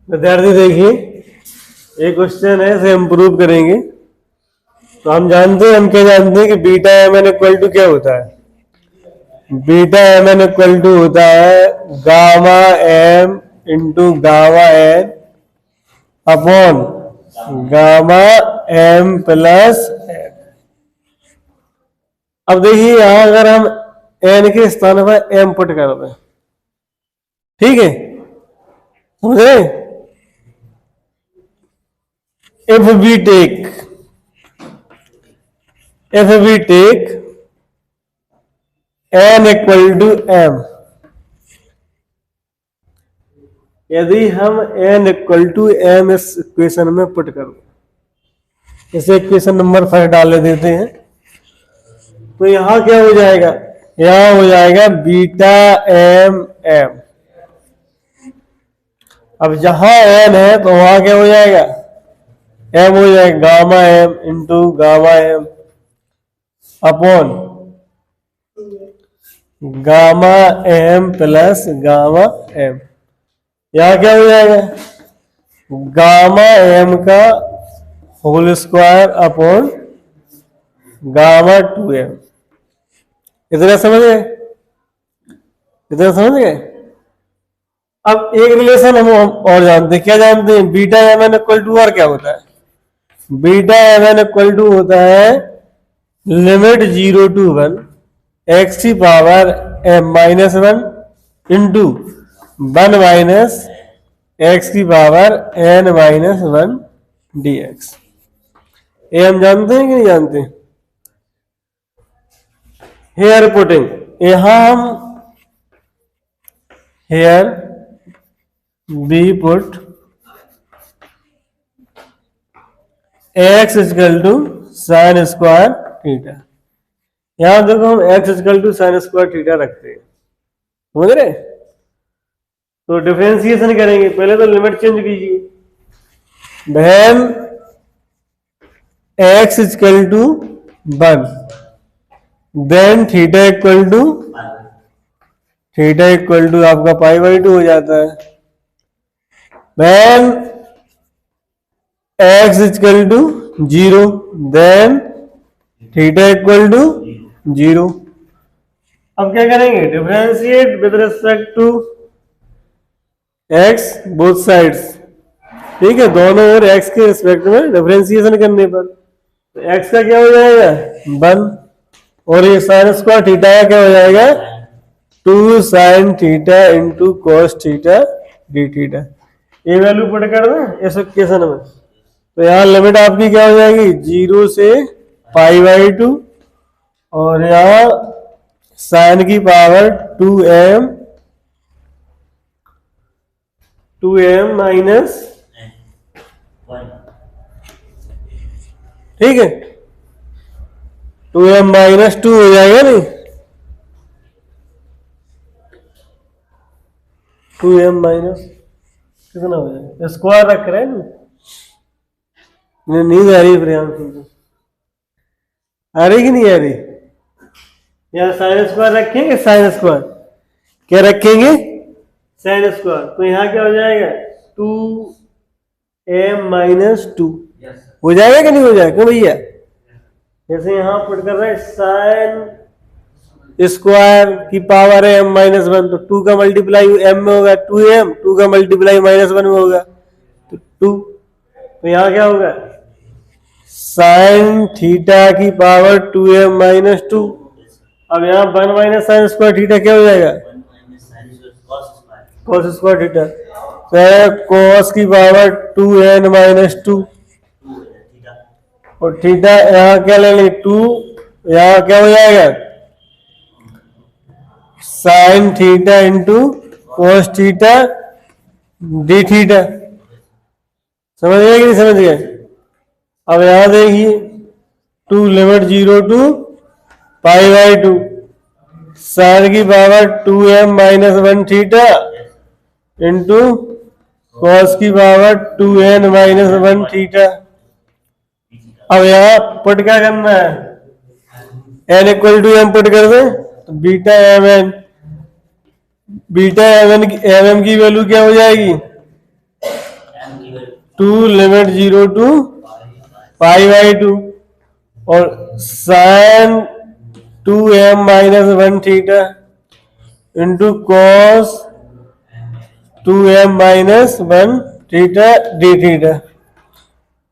विद्यार्थी देखिए, एक क्वेश्चन है, इसे इम्प्रूव करेंगे। तो हम जानते हैं, हम क्या जानते हैं कि beta M N equal to क्या होता है। Beta M N equal to होता है gamma M into gamma N upon gamma M plus N. अब देखिए, यहां अगर हम एन के स्थान पर एम पुट कर दें, ठीक है, समझे। if we take n equal to m, यदि हम n इक्वल टू m इस इक्वेशन में पुट कर दो, इसे इक्वेशन नंबर 5 डाल देते हैं, तो यहां क्या हो जाएगा, यहां हो जाएगा बीटा एम एम। अब जहां n है तो वहां क्या हो जाएगा, एम हो जाएगा gamma M into gamma M upon gamma M plus gamma M. यहां क्या हो जाएगा, गामा एम का whole square upon gamma 2m। इतना समझ गए, इतना समझ गए। अब एक रिलेशन हम और जानते हैं, क्या जानते हैं, beta M N equal to और क्या होता है, beta M N equal to होता है लिमिट 0 to 1 एक्स की power m minus 1 into 1 minus X की पावर n माइनस 1 dx। ये हम जानते हैं कि नहीं जानते। हेयर पुटिंग, यहां हम here be put X equal to sine square theta. यहां देखो, हम X equal to sine square theta रखते हैं, समझ रहे। तो डिफरेंशिएशन करेंगे, पहले तो लिमिट चेंज कीजिए, when X equal to 1 then theta equal to आपका पाई बाई 2 हो जाता है। When X equal to 0 then theta equal to 0। अब क्या करेंगे, differentiate with respect to X both sides, ठीक है, दोनों ओर एक्स के रिस्पेक्ट में डिफरेंशिएशन करने पर तो एक्स का क्या हो जाएगा 1, और ये साइन स्क्वायर थीटा का क्या हो जाएगा 2 sine theta into cos theta D theta. ये वैल्यू पुट कर दें इस इक्वेशन में, तो यहाँ लिमिट आपकी क्या हो जाएगी 0 से पाई बाई 2, और यहाँ साइन की पावर 2m माइनस, ठीक है, 2m माइनस 2 हो जाएगा नहीं, 2m माइनस कितना हो जाएगा, स्क्वायर रख रहे हैं ना, नींद आ रही है प्रियांक तुमको, आ रही कि नहीं आ रही। यहाँ साइन स्क्वायर रखेंगे, साइन स्क्वायर क्या रखेंगे, साइन स्क्वायर, तो यहाँ क्या हो जाएगा 2m माइनस 2 हो जाएगा कि नहीं हो जाएगा भैया। जैसे यहाँ पुट कर रहे हैं साइन स्क्वायर की पावर है m माइनस 1, तो 2 का मल्टीप्लाई m में होगा 2m, 2 का मल्टीप्लाई माइनस 1 में होगा तो 2, तो यहाँ क्या होगा साइन थीटा की पावर 2m माइनस 2। अब यहाँ 1 माइनस साइन स्क्वायर थीटा क्या हो जाएगा कॉस स्क्वायर थीटा, तो कॉस की पावर 2n माइनस 2, और थीटा यहाँ क्या ले लेंगे 2, यहाँ क्या हो जाएगा sine theta into cos theta D theta. समझ गए कि नहीं समझ गए। अब यहां देखिए 2 limit 0 to pi by 2 sine की power 2m minus 1 theta into cos की पावर 2n माइनस 1 थीटा। अब यहाँ पुट क्या करना है, n equal to m put कर दे, तो बीटा एम एम एम की वैल्यू क्या हो जाएगी two limit 0 to pi by 2 और sine 2m minus 1 theta into cos 2m minus 1 theta D theta.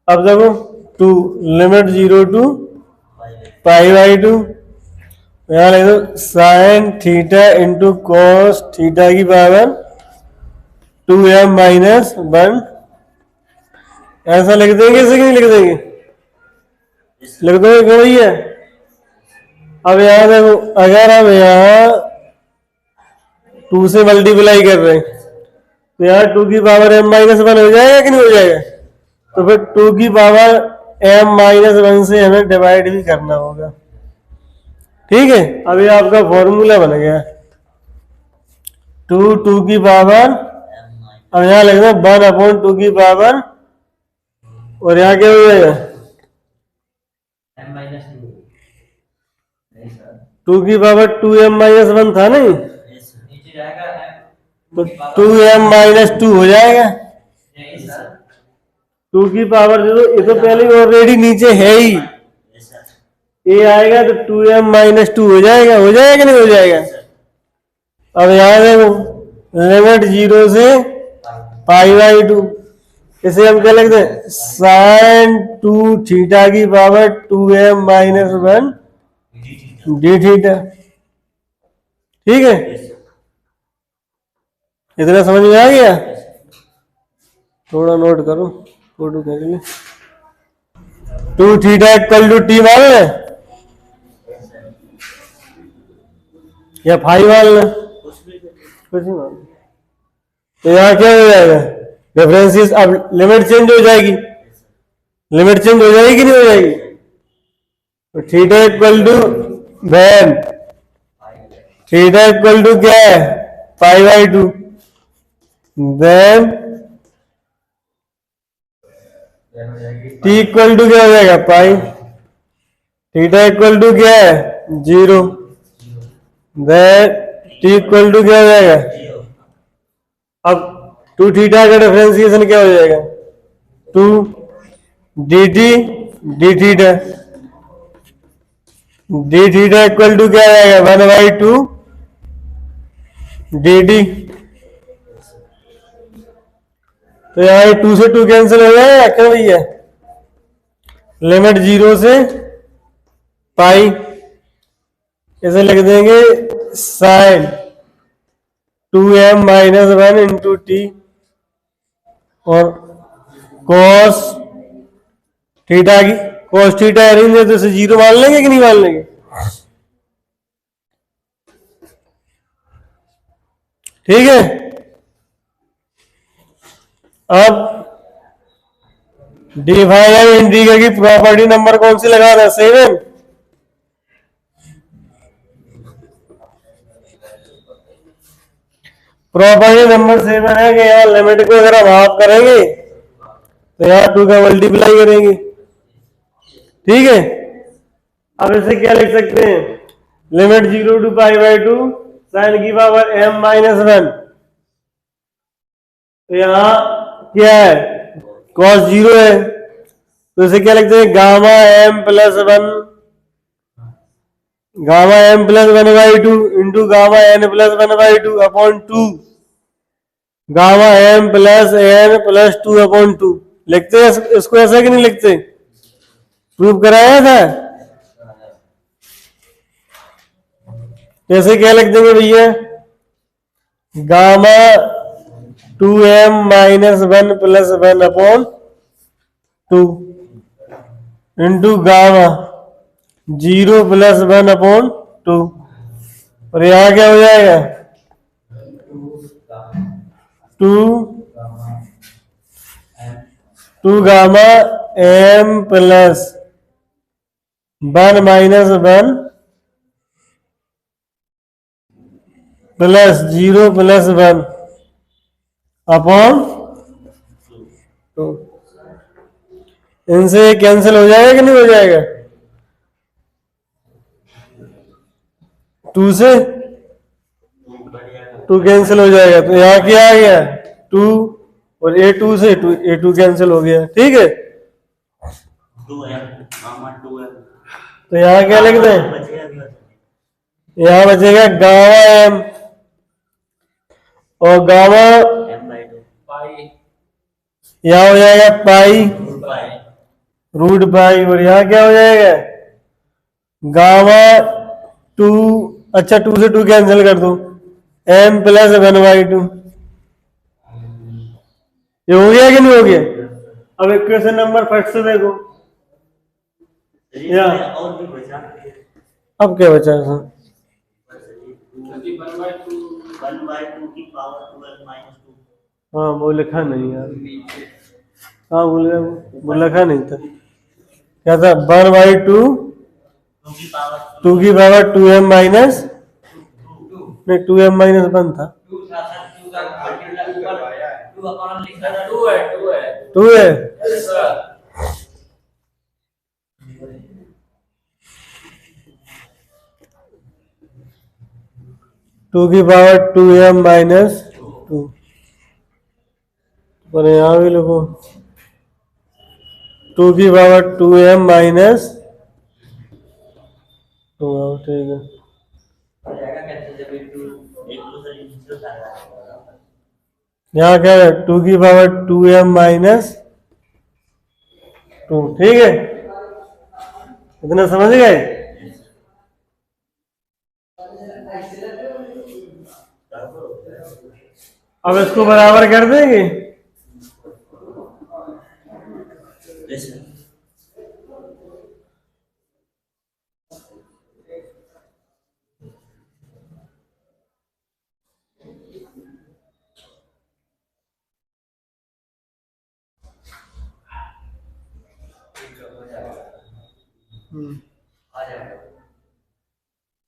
अब देखो 2 लिमिट 0 टू पाई बाई 2, यहाँ लिख दो sine theta into cos theta की पावर 2m माइनस 1। ऐसा लिख देंगे, इसे नहीं लिख देंगे, लिख दो क्यों भैया। अब यहाँ देखो अगर हम यहाँ 2 से मल्टीप्लाई कर रहे हैं तो यहाँ 2 की पावर m माइनस 1 हो जाएगा कि नहीं हो जाएगा। तो फिर 2 की पावर m माइनस 1 से हमें डिवाइड भी करना होगा। ठीक है, अब ये आपका फॉर्मूला बन गया 2 की पावर, अब यहाँ लिखना 1/2 की पावर, और यहाँ क्या हो जाएगा 2 की पावर 2m माइनस 1 था नहीं, तो 2m माइनस 2 हो जाएगा। 2 की पावर जो ये तो पहले ऑलरेडी नीचे है ही, ये आएगा तो 2m माइनस 2 हो जाएगा कि नहीं हो जाएगा। अब यहाँ देखो लिमिट 0 से पाई बाई 2, इसे हम क्या लिखते हैं साइन 2 थीटा की power 2m minus 1 D theta. ठीक है, इतना समझ में आ गया। थोड़ा नोट करो, फोटो खींच ले। 2 थीटा इक्वल टू टी मान ले या फाइव मान ले, कुछ नहीं मान। तो यहाँ क्या हो जाएगा रेफरेंसेस, अब लिमिट चेंज हो जाएगी, लिमिट चेंज हो जाएगी कि नहीं हो जाएगी। तो theta equal to when, theta equal to क्या है pi by 2, then T equal to क्या हो जाएगा पाई, थीटा इक्वल टू क्या है 0, देन टी इक्वल टू क्या हो जाएगा। अब 2 थीटा का डिफरेंशिएशन क्या हो जाएगा 2 D T D theta, D theta equal to क्या आ जाएगा 1/2 डी डी। तो यहाँ 2 से 2 कैंसिल हो जाएगा क्या भैया, लिमिट 0 से पाई, इसे लिख देंगे sine 2m minus 1 into T और कॉस थीटा की, कॉस थीटा अरेंज है तो इसे 0 मान लेंगे कि नहीं मान लेंगे। ठीक है, अब डिवाइड इंटीग्रल की प्रॉपर्टी नंबर कौन सी लगा रहा है 7। प्रॉपर्टी नंबर 7 है कि यहाँ लिमिट को अगर हम हाफ करेंगे तो यहाँ 2 का मल्टीप्लाई करेंगे। ठीक है, अब इसे क्या लिख सकते हैं limit 0 to pi by 2 sine की पावर m माइनस 1। तो यहाँ क्या है cos 0 है तो इसे क्या लिखते हैं gamma m plus 1, gamma m plus 1/2 into gamma n plus 1/2 upon 2 gamma m plus n plus 2 upon 2। लिखते हैं इसको ऐसा कि नहीं लिखते, प्रूव कराया था। जैसे क्या लिख देंगे भैया gamma 2m minus 1 plus 1 upon 2 into gamma 0 plus 1 upon 2, और यहाँ क्या हो जाएगा 2 gamma m plus 1 minus 1 plus 0 plus 1 upon 2। इनसे कैंसिल हो जाएगा कि नहीं हो जाएगा, 2 से 2 कैंसिल हो जाएगा। तो यहाँ क्या आ गया 2 और A2 से A2 कैंसिल हो गया, ठीक है। 2m गामा 2m तो यहाँ क्या लिख दें, यहाँ बचेगा गामा एम और गामा m/2 पाई, यहाँ हो जाएगा पाई रूट पाई, और यहाँ क्या हो जाएगा गामा 2, अच्छा 2 से 2 कैंसिल कर दो, m प्लस 1/2। ये हो गया कि नहीं हो गया। अब इक्वेशन नंबर फर्स्ट से देखो, या और भी बचा, अब क्या बचा है, 1/2 की पावर 12 - 2। हाँ वो लिखा नहीं यार, हाँ भूल गया, वो लिखा नहीं था, क्या था 1/2 2 की पावर 2m माइनस, नहीं 2m माइनस 1 था, 2 है। 2 की पावर 2m माइनस 2, पर यहाँ भी लिखो 2 की पावर 2m माइनस 2, ठीक है। यहाँ क्या है 2 की पावर 2m माइनस 2, ठीक है, इतना समझ गए। अब इसको बराबर कर देंगे,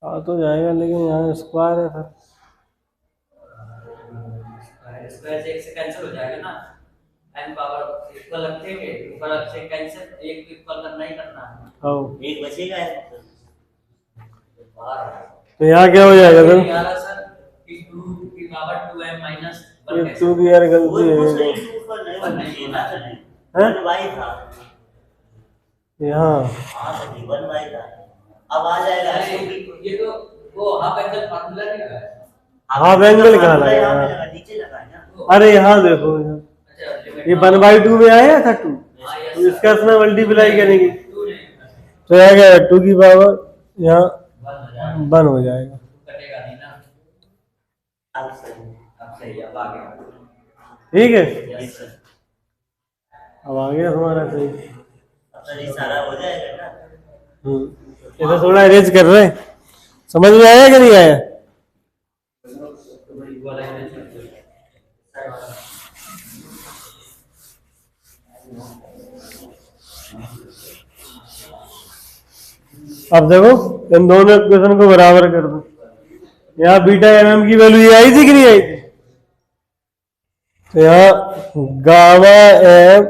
आ तो जाएगा, लेकिन यहाँ स्क्वायर है, फिर स्क्वायर से एक से कैंसिल हो जाएगा ना, n पावर इक्वल रखेंगे, ऊपर से कैंसिल, एक इक्वल करना ही करना है, हाँ एक बचेगा तो यहाँ क्या हो जाएगा सर, सर कि 2 की पावर 2m माइनस 1 ये 2 की यार गलती है, यहाँ अब आ जाएगा, ये तो वो हाफ एंगल फार्मूला नहीं लगा है, हाफ एंगल कहाँ लगा, नीचे लगा है ना। अरे यहाँ देखो, ये 1/2 में आया था 2, तो इसका इसमें मल्टीप्लाई करेंगे तो यहाँ क्या है 2 की पावर यहाँ 1 हो जाएगा, कटेगा नहीं ना। अब सही अब आ गया, ठीक है, अब आ गया तुम्हारा सही, अब तो ये सारा हो जाएगा ना। इसे थोड़ा अरेंज कर रहे हैं, समझ में आया कि नहीं आया। अब देखो इन दोनों इक्वेशन को बराबर कर दो, यहाँ बीटा mm की वैल्यू ये आई थी कि नहीं आई थी, तो यहाँ गामा m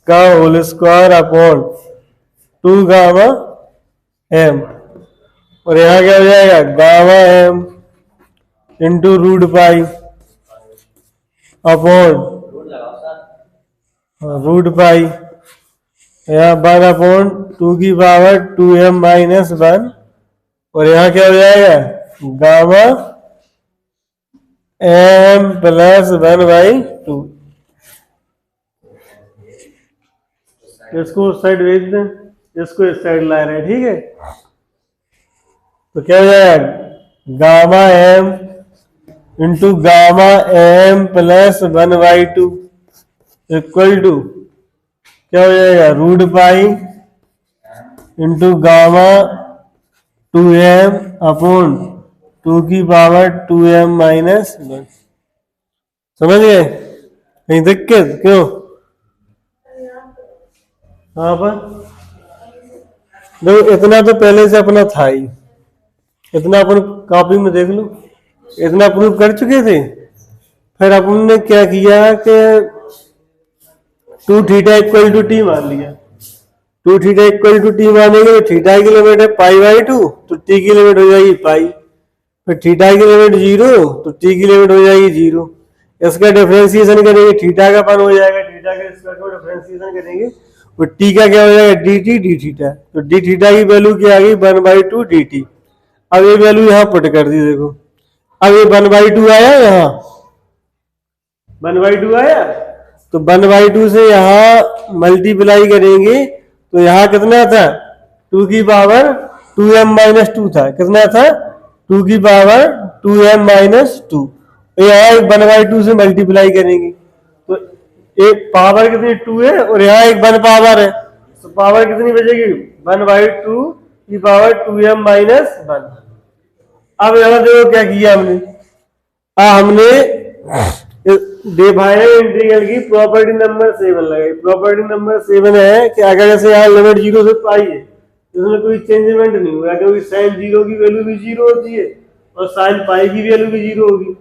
का whole square upon 2 gamma m, और यहाँ क्या हो जाएगा gamma m into root pi upon root pi, यहाँ 1/2 की पावर 2m माइनस 1, और यहाँ क्या हो जाएगा गामा m प्लस 1/2। इसको उस साइड भेज दें, इसको इस साइड ला रहे हैं, ठीक है। तो क्या हो जाएगा gamma m into gamma m plus 1/2 equal to क्या हो जाएगा root pi into gamma 2m upon 2 की पावर 2m माइनस 1। समझ गए, कहीं दिक्कत क्यों, हाँ पर देखो इतना तो पहले से अपना था ही, इतना अपन कॉपी में देख लो, इतना प्रूफ कर चुके थे। फिर अपन ने क्या किया कि 2 थीटा इक्वल टू टी मान लिया, 2 थीटा इक्वल टू टी मानेंगे तो थीटा की लिमिट है π/2, तो टी की लिमिट हो जाएगी पाई, फिर थीटा की लिमिट 0 तो टी की लिमिट हो जाएगी 0, इसका डिफरेंशिएशन करेंगे, थीटा का अपन हो जाएगा, थीटा के स्क्वायर को डिफरेंशिएशन करेंगे तो टी का क्या हो जाएगा, डी टी डी थीटा। तो डी थीटा की वैल्यू क्या आ गई, 1/2 डी टी। अब ये वैल्यू यहाँ पुट कर दी, देखो अब ये 1/2 आया, यहाँ 1/2 आया, तो 1/2 से यहाँ मल्टीप्लाई करेंगे तो यहाँ कितना था, 2 की पावर 2m-2 था, कितना था 2 की पावर 2m-2। यहाँ 1/2 से मल्टीप्लाई करेंगे तो एक पावर कितनी 2 है और यहाँ एक 1 पावर है, तो पावर कितनी बचेगी 1/2 की पावर 2m-1। अब यहाँ देखो क्या किया हमने, हमने डिफाइनर इंटीग्रल की प्रॉपर्टी नंबर 7 लगाई। प्रॉपर्टी नंबर 7 है कि अगर जैसे यहाँ लिमिट 0 से पाई है इसमें कोई चेंजमेंट नहीं होगा, क्योंकि साइन 0 की वैल्यू भी 0 होती है और साइन पाई की वैल्यू भी 0 होगी।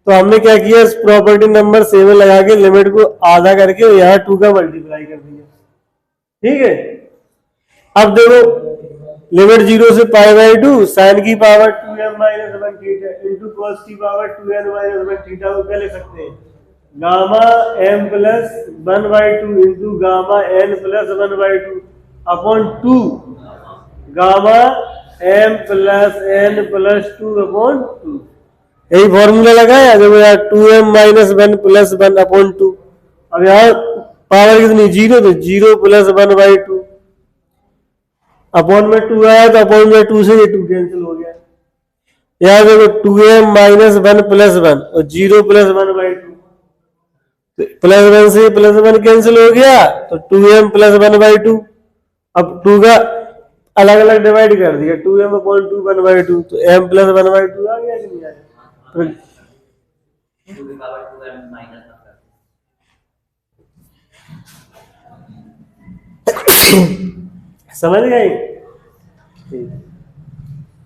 तो हमने क्या किया, इस प्रॉपर्टी नंबर 7 लगा के लिमिट को आधा करके यहाँ 2 का मल्टीप्लाई कर दिया, ठीक है। अब देखो लिमिट 0 से π/2 साइन की power 2m-1 theta into cos की पावर 2n-1 थीटा को क्या लिख सकते हैं, gamma m plus 1/2 into gamma n plus 1/2 upon 2 gamma m plus n plus 2 upon 2। यही फॉर्मूला लगाया, देखो यार 2m-1 प्लस 1 अपॉन 2। अब यहाँ पावर कितनी 0, तो 0 प्लस 1/2 अपॉन में 2 आया तो अपॉन में 2 से ये 2 कैंसिल हो गया। यहाँ देखो 2m-1 प्लस 1 और 0 प्लस 1/2, तो प्लस 1 से प्लस 1 कैंसिल हो गया तो 2m प्लस 1/2। अब 2 का अलग अलग डिवाइड कर दिया, 2m अपॉन 2 1/2, तो m प्लस 1/2 आ गया कि नहीं आया, तो 2 की पावर 2m माइनस समझ गए।